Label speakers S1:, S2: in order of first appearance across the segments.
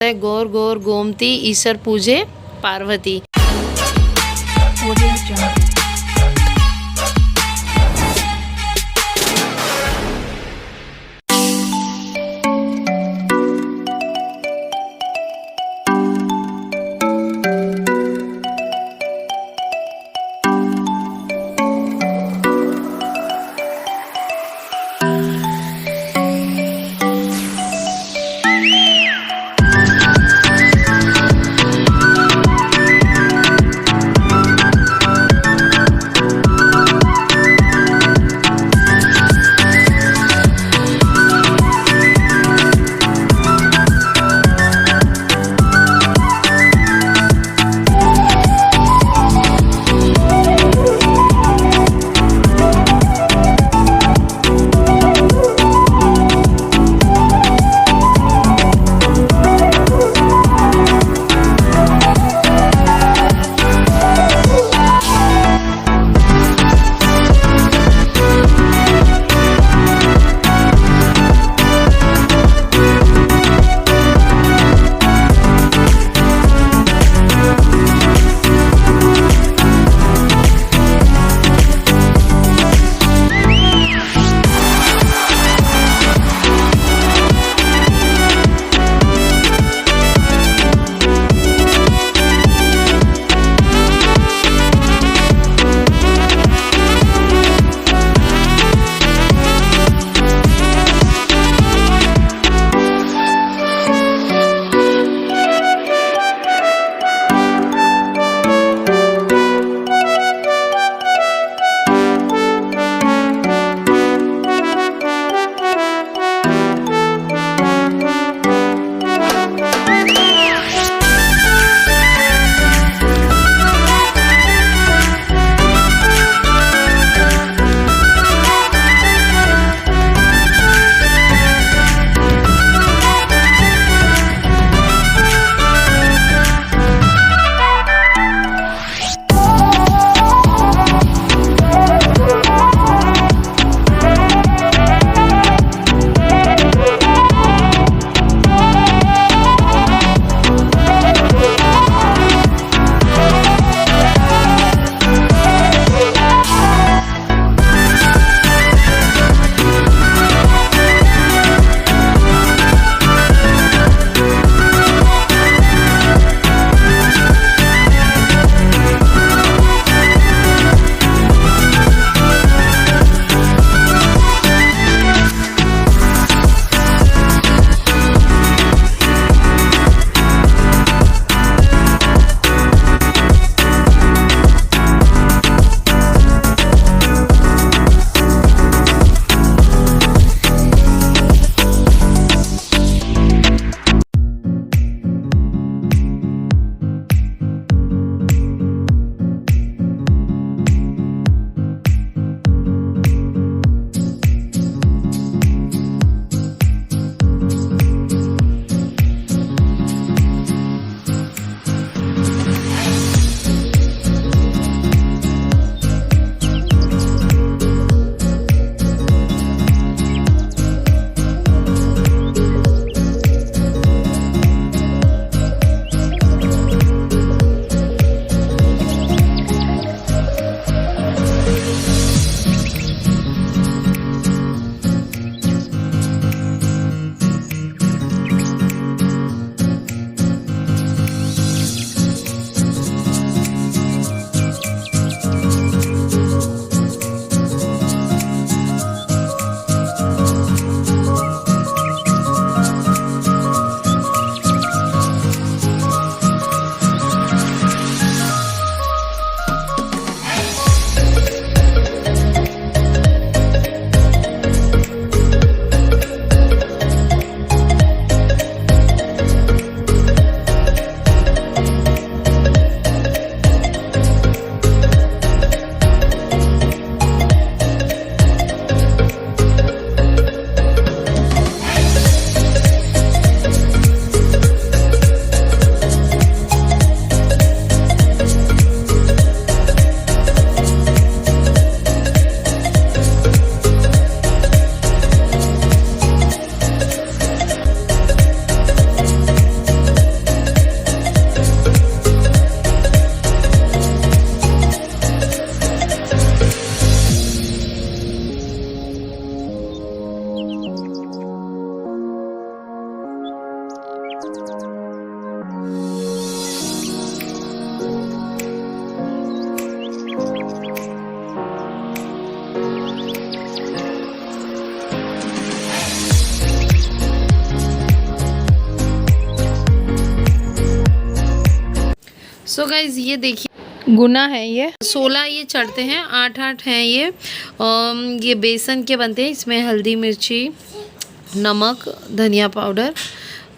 S1: गौर गौर गोमती ईश्वर पूजे Parvati. So guys ये देखिए गुना है, ये 16 ये चढ़ते हैं, 8 हैं ये बेसन के बनते हैं। इसमें हल्दी मिर्ची नमक धनिया पाउडर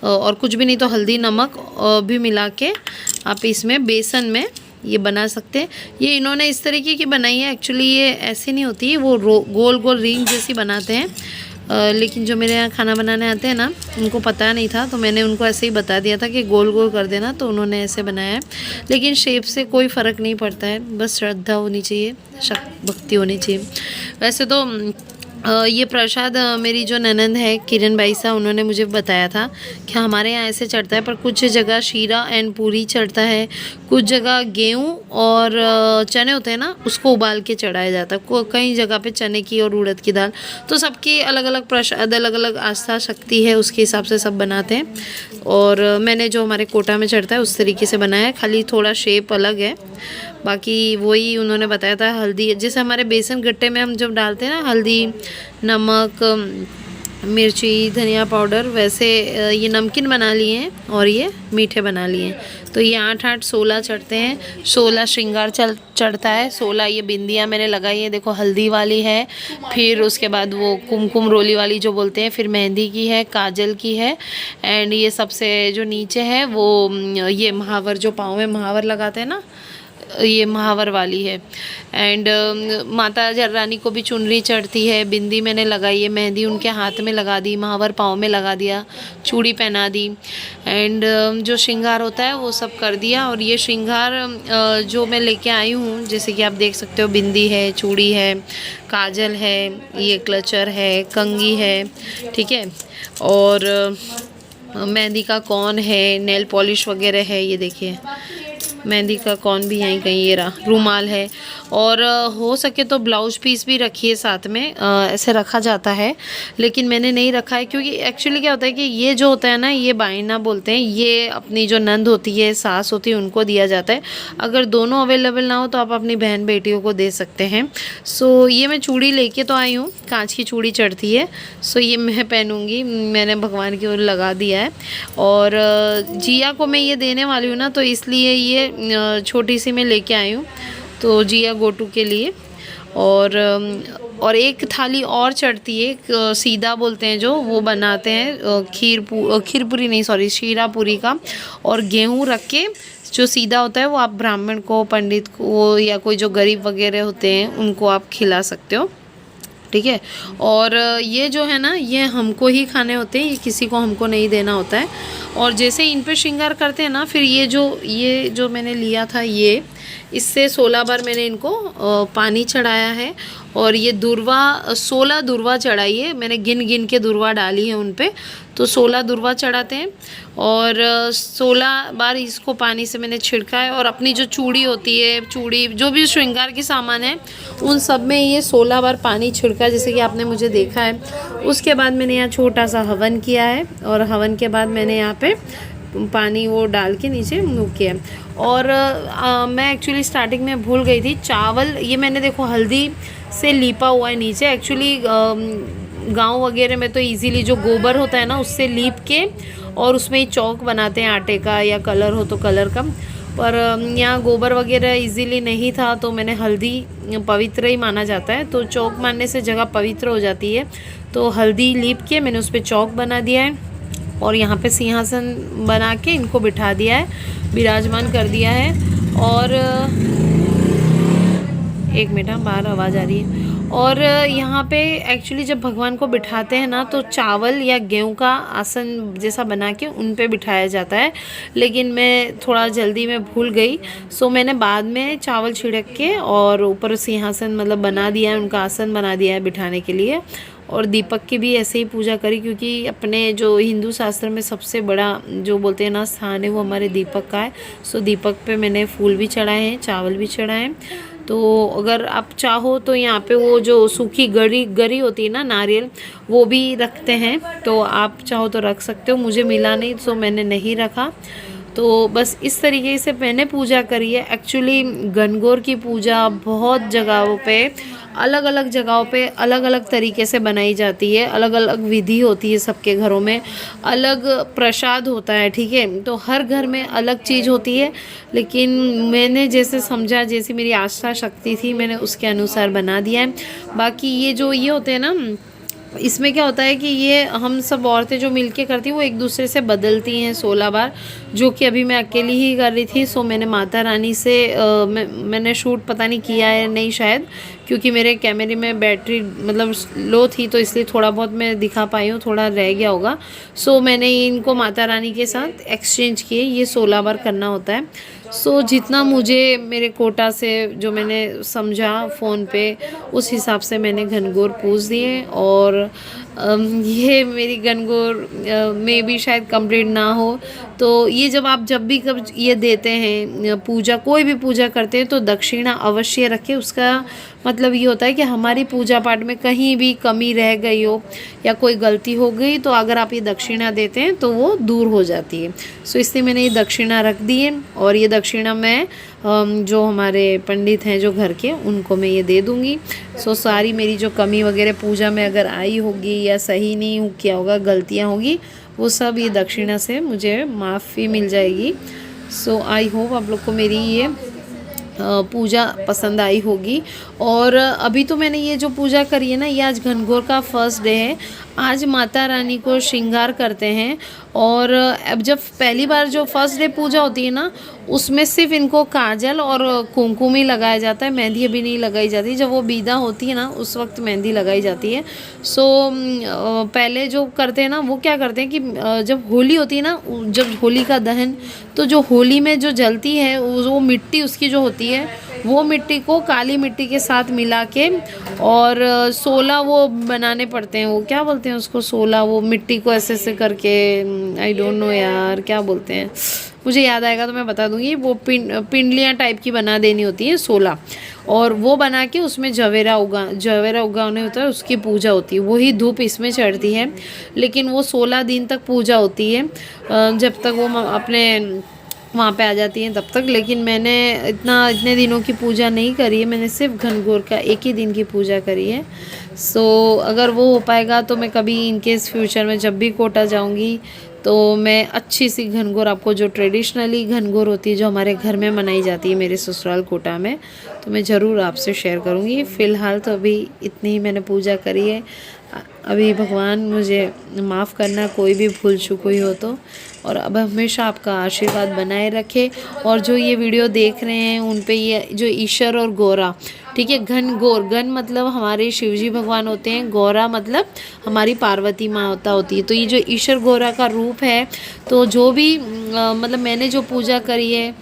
S1: और कुछ भी नहीं तो हल्दी नमक भी मिला के आप इसमें बेसन में ये बना सकते हैं। ये इन्होंने इस तरीके की बनाई है, एक्चुअली ये ऐसी नहीं होती, वो गोल गोल रिंग जैसी बनाते हैं। लेकिन जो मेरे यहाँ खाना बनाने आते हैं ना, उनको पता नहीं था, तो मैंने उनको ऐसे ही बता दिया था कि गोल गोल कर देना, तो उन्होंने ऐसे बनाया है। लेकिन शेप से कोई फ़र्क नहीं पड़ता है, बस श्रद्धा होनी चाहिए, भक्ति होनी चाहिए। वैसे तो ये प्रसाद मेरी जो ननंद है किरण बाई साहब, उन्होंने मुझे बताया था कि हमारे यहाँ ऐसे चढ़ता है, पर कुछ जगह शीरा एंड पूरी चढ़ता है, कुछ जगह गेहूँ और चने होते हैं ना, उसको उबाल के चढ़ाया जाता है, कई जगह पे चने की और उड़द की दाल। तो सबकी अलग अलग प्रसाद, अलग अलग आस्था शक्ति है, उसके हिसाब से सब बनाते हैं। और मैंने जो हमारे कोटा में चढ़ता है उस तरीके से बनाया है, खाली थोड़ा शेप अलग है, बाकी वही उन्होंने बताया था। हल्दी जैसे हमारे बेसन गट्टे में हम जब डालते हैं ना, हल्दी नमक मिर्ची धनिया पाउडर, वैसे ये नमकीन बना लिए हैं और ये मीठे बना लिए हैं। तो ये 8 16 चढ़ते हैं, 16 श्रृंगार चढ़ता है, 16 ये बिंदियाँ मैंने लगाई है, देखो हल्दी वाली है, फिर उसके बाद वो कुमकुम रोली वाली जो बोलते हैं, फिर मेहंदी की है, काजल की है, एंड ये सबसे जो नीचे है वो ये महावर, जो पाँव में महावर लगाते हैं ना, ये महावर वाली है। एंड माता रानी को भी चुनरी चढ़ती है, बिंदी मैंने लगाई है, मेहंदी उनके हाथ में लगा दी, महावर पाँव में लगा दिया, चूड़ी पहना दी, एंड जो श्रृंगार होता है वो सब कर दिया। और ये श्रृंगार जो मैं लेके आई हूँ, जैसे कि आप देख सकते हो, बिंदी है, चूड़ी है, काजल है, ये क्लचर है, कंघी है, ठीक है, और मेहंदी का कौन है, नेल पॉलिश वगैरह है, ये देखिए मेहंदी का कौन भी यहीं कहीं, ये रहा रुमाल है, और हो सके तो ब्लाउज पीस भी रखिए साथ में, ऐसे रखा जाता है, लेकिन मैंने नहीं रखा है, क्योंकि एक्चुअली क्या होता है कि ये जो होता है ना, ये बायना बोलते हैं, ये अपनी जो नंद होती है, सास होती है, उनको दिया जाता है। अगर दोनों अवेलेबल ना हो तो आप अपनी बहन बेटियों को दे सकते हैं। सो ये मैं चूड़ी लेके तो आई हूँ, कांच की चूड़ी चढ़ती है, सो ये मैं पहनूँगी, मैंने भगवान की ओर लगा दिया है। और जिया को मैं ये देने वाली हूँ ना, तो इसलिए ये छोटी सी मैं लेके आई हूँ, तो जिया गोटू के लिए। और एक थाली और चढ़ती है, सीधा बोलते हैं जो, वो बनाते हैं खीरपूरी नहीं, सॉरी, शीरा पूरी का, और गेहूँ रख के जो सीधा होता है वो आप ब्राह्मण को, पंडित को, या कोई जो गरीब वगैरह होते हैं उनको आप खिला सकते हो, ठीक है। और ये जो है ना, ये हमको ही खाने होते हैं, ये किसी को हमको नहीं देना होता है। और जैसे इन पे श्रृंगार करते हैं ना, फिर ये जो मैंने लिया था, ये इससे 16 बार मैंने इनको पानी चढ़ाया है। और ये दुर्वा 16 दुर्वा चढ़ाई है मैंने, गिन गिन के दुर्वा डाली है उन पे, तो 16 दुर्वा चढ़ाते हैं। और 16 बार इसको पानी से मैंने छिड़का है। और अपनी जो चूड़ी होती है, चूड़ी जो भी श्रृंगार के सामान है, उन सब में ये 16 बार पानी छिड़का, जैसे कि आपने मुझे देखा है। उसके बाद मैंने यहाँ छोटा सा हवन किया है, और हवन के बाद मैंने यहाँ पे पानी वो डाल के नीचे मुँह किया। और मैं एक्चुअली स्टार्टिंग में भूल गई थी, चावल ये मैंने देखो हल्दी से लीपा हुआ है नीचे। एक्चुअली गांव वगैरह में तो इजीली जो गोबर होता है ना, उससे लीप के और उसमें ही चौक बनाते हैं आटे का, या कलर हो तो कलर का। पर यहाँ गोबर वगैरह इजीली नहीं था, तो मैंने हल्दी पवित्र ही माना जाता है, तो चौक मारने से जगह पवित्र हो जाती है, तो हल्दी लीप के मैंने उस पर चौक बना दिया है। और यहाँ पे सिंहासन बना के इनको बिठा दिया है, विराजमान कर दिया है। और एक मिनट, बाहर आवाज़ आ रही है। और यहाँ पे एक्चुअली जब भगवान को बिठाते हैं ना, तो चावल या गेहूं का आसन जैसा बना के उन पे बिठाया जाता है, लेकिन मैं थोड़ा जल्दी में भूल गई, सो मैंने बाद में चावल छिड़क के और ऊपर सिंहासन मतलब बना दिया है, उनका आसन बना दिया है बिठाने के लिए। और दीपक की भी ऐसे ही पूजा करी, क्योंकि अपने जो हिंदू शास्त्र में सबसे बड़ा जो बोलते हैं ना स्थान है, वो हमारे दीपक का है। सो दीपक पे मैंने फूल भी चढ़ाए हैं, चावल भी चढ़ाए हैं। तो अगर आप चाहो तो यहाँ पे वो जो सूखी गरी गरी होती है ना नारियल, वो भी रखते हैं, तो आप चाहो तो रख सकते हो। मुझे मिला नहीं तो मैंने नहीं रखा। तो बस इस तरीके से मैंने पूजा करी है। एक्चुअली गणगौर की पूजा बहुत जगहों पे, अलग अलग जगहों पे अलग अलग तरीके से बनाई जाती है, अलग अलग विधि होती है, सबके घरों में अलग प्रसाद होता है, ठीक है। तो हर घर में अलग चीज़ होती है, लेकिन मैंने जैसे समझा, जैसी मेरी आस्था शक्ति थी, मैंने उसके अनुसार बना दिया है। बाकी ये जो ये होते हैं ना, इसमें क्या होता है कि ये हम सब औरतें जो मिलके करती हैं वो एक दूसरे से बदलती हैं 16 बार, जो कि अभी मैं अकेली ही कर रही थी। सो मैंने माता रानी से मैंने शूट पता नहीं किया है नहीं शायद, क्योंकि मेरे कैमरे में बैटरी मतलब लो थी, तो इसलिए थोड़ा बहुत मैं दिखा पाई हूँ, थोड़ा रह गया होगा। सो मैंने इनको माता रानी के साथ एक्सचेंज किए। ये 16 बार करना होता है। सो जितना मुझे मेरे कोटा से जो मैंने समझा फ़ोन पे, उस हिसाब से मैंने घनघोर पूज दिए। और ये मेरी घनघोर में भी शायद कंप्लीट ना हो। तो ये जब भी कब ये देते हैं पूजा, कोई भी पूजा करते हैं, तो दक्षिणा अवश्य रखें। उसका मतलब ये होता है कि हमारी पूजा पाठ में कहीं भी कमी रह गई हो या कोई गलती हो गई, तो अगर आप ये दक्षिणा देते हैं तो वो दूर हो जाती है। सो इसलिए मैंने ये दक्षिणा रख दी है। और ये दक्षिणा मैं जो हमारे पंडित हैं जो घर के, उनको मैं ये दे दूँगी। सो सारी मेरी जो कमी वगैरह पूजा में अगर आई होगी या सही नहीं किया होगा, गलतियाँ होगी, वो सब ये दक्षिणा से मुझे माफ़ी मिल जाएगी। सो आई होप आप लोग को मेरी ये पूजा पसंद आई होगी। और अभी तो मैंने ये जो पूजा करी है ना, ये आज घनघोर का फर्स्ट डे है। आज माता रानी को श्रृंगार करते हैं। और अब जब पहली बार जो फर्स्ट डे पूजा होती है ना, उसमें सिर्फ इनको काजल और कुमकुम ही लगाया जाता है, मेहंदी अभी नहीं लगाई जाती। जब वो विदा होती है ना, उस वक्त मेहंदी लगाई जाती है। सो पहले जो करते हैं ना, वो क्या करते हैं कि जब होली होती है ना, जब होली का दहन, तो जो होली में जो जलती है वो मिट्टी उसकी जो होती है, वो मिट्टी को काली मिट्टी के साथ मिला के और 16 वो बनाने पड़ते हैं। वो क्या बोलते हैं उसको, 16 वो मिट्टी को ऐसे ऐसे करके, आई डोंट नो यार क्या बोलते हैं, मुझे याद आएगा तो मैं बता दूंगी। वो पिंडलियाँ टाइप की बना देनी होती है 16, और वो बना के उसमें जवेरा उगाने होता है, उसकी पूजा होती है। वही धूप इसमें चढ़ती है, लेकिन वो 16 दिन तक पूजा होती है, जब तक वो अपने वहाँ पे आ जाती हैं तब तक। लेकिन मैंने इतने दिनों की पूजा नहीं करी है, मैंने सिर्फ घनघोर का एक ही दिन की पूजा करी है। सो अगर वो हो पाएगा तो मैं कभी इनकेस फ्यूचर में जब भी कोटा जाऊँगी, तो मैं अच्छी सी घनघोर, आपको जो ट्रेडिशनली घनघोर होती है जो हमारे घर में मनाई जाती है मेरे ससुराल कोटा में, तो मैं ज़रूर आपसे शेयर करूँगी। फ़िलहाल तो अभी इतनी ही मैंने पूजा करी है। अभी भगवान मुझे माफ़ करना कोई भी भूल चूक हुई हो तो, और अब हमेशा आपका आशीर्वाद बनाए रखे। और जो ये वीडियो देख रहे हैं उन पे ये जो ईश्वर और गौरा, ठीक है, घन मतलब हमारे शिवजी भगवान होते हैं, गौरा मतलब हमारी पार्वती माता होती है। तो ये जो ईश्वर गौरा का रूप है, तो जो भी मतलब मैंने जो पूजा करी है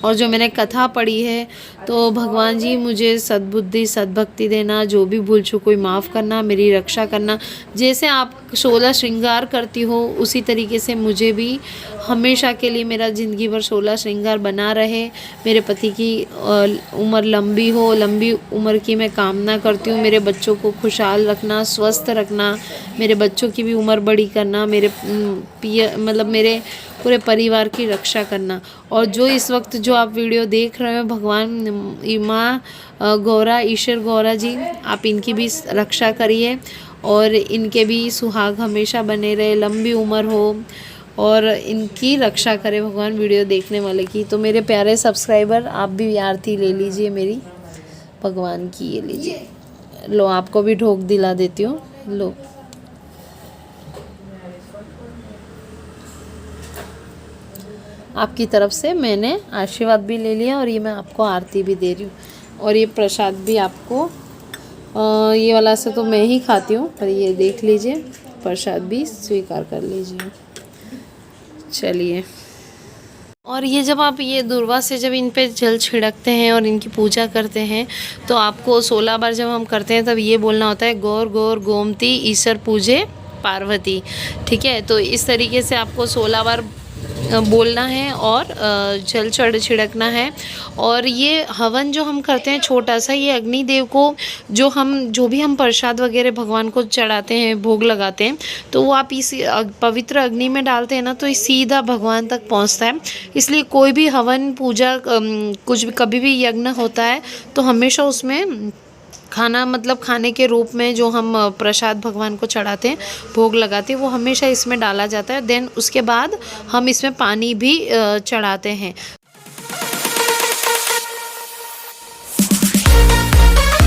S1: और जो मैंने कथा पढ़ी है, तो भगवान जी मुझे सद्बुद्धि सद्भक्ति देना, जो भी भूल चूक कोई माफ़ करना, मेरी रक्षा करना। जैसे आप 16 श्रृंगार करती हो, उसी तरीके से मुझे भी हमेशा के लिए मेरा ज़िंदगी भर 16 श्रृंगार बना रहे। मेरे पति की उम्र लंबी हो, लंबी उम्र की मैं कामना करती हूँ। मेरे बच्चों को खुशहाल रखना, स्वस्थ रखना, मेरे बच्चों की भी उम्र बड़ी करना, मेरे मतलब मेरे पूरे परिवार की रक्षा करना। और जो इस वक्त जो आप वीडियो देख रहे हो, भगवान माँ गौरा, ईश्वर गौरा जी, आप इनकी भी रक्षा करिए और इनके भी सुहाग हमेशा बने रहे, लंबी उम्र हो और इनकी रक्षा करे भगवान वीडियो देखने वाले की। तो मेरे प्यारे सब्सक्राइबर, आप भी आरती ले लीजिए मेरी भगवान की, ये लीजिए, लो आपको भी ढोक दिला देती हूँ, लो। आपकी तरफ से मैंने आशीर्वाद भी ले लिया और ये मैं आपको आरती भी दे रही हूँ। और ये प्रसाद भी आपको ये वाला से तो मैं ही खाती हूँ, पर ये देख लीजिए, प्रसाद भी स्वीकार कर लीजिए। चलिए, और ये जब आप ये दुर्वा से जब इन पे जल छिड़कते हैं और इनकी पूजा करते हैं, तो आपको 16 बार जब हम करते हैं तब ये बोलना होता है, गौर गौर गोमती ईश्वर पूजे पार्वती। ठीक है, तो इस तरीके से आपको 16 बार बोलना है और जल छिड़कना है। और ये हवन जो हम करते हैं छोटा सा, ये अग्निदेव को जो भी हम प्रसाद वगैरह भगवान को चढ़ाते हैं, भोग लगाते हैं, तो वो आप इस पवित्र अग्नि में डालते हैं ना, तो ये सीधा भगवान तक पहुंचता है। इसलिए कोई भी हवन पूजा कुछ भी कभी भी यज्ञ होता है तो हमेशा उसमें खाना, मतलब खाने के रूप में जो हम प्रसाद भगवान को चढ़ाते हैं, भोग लगाते हैं, वो हमेशा इसमें डाला जाता है। देन उसके बाद हम इसमें पानी भी चढ़ाते हैं।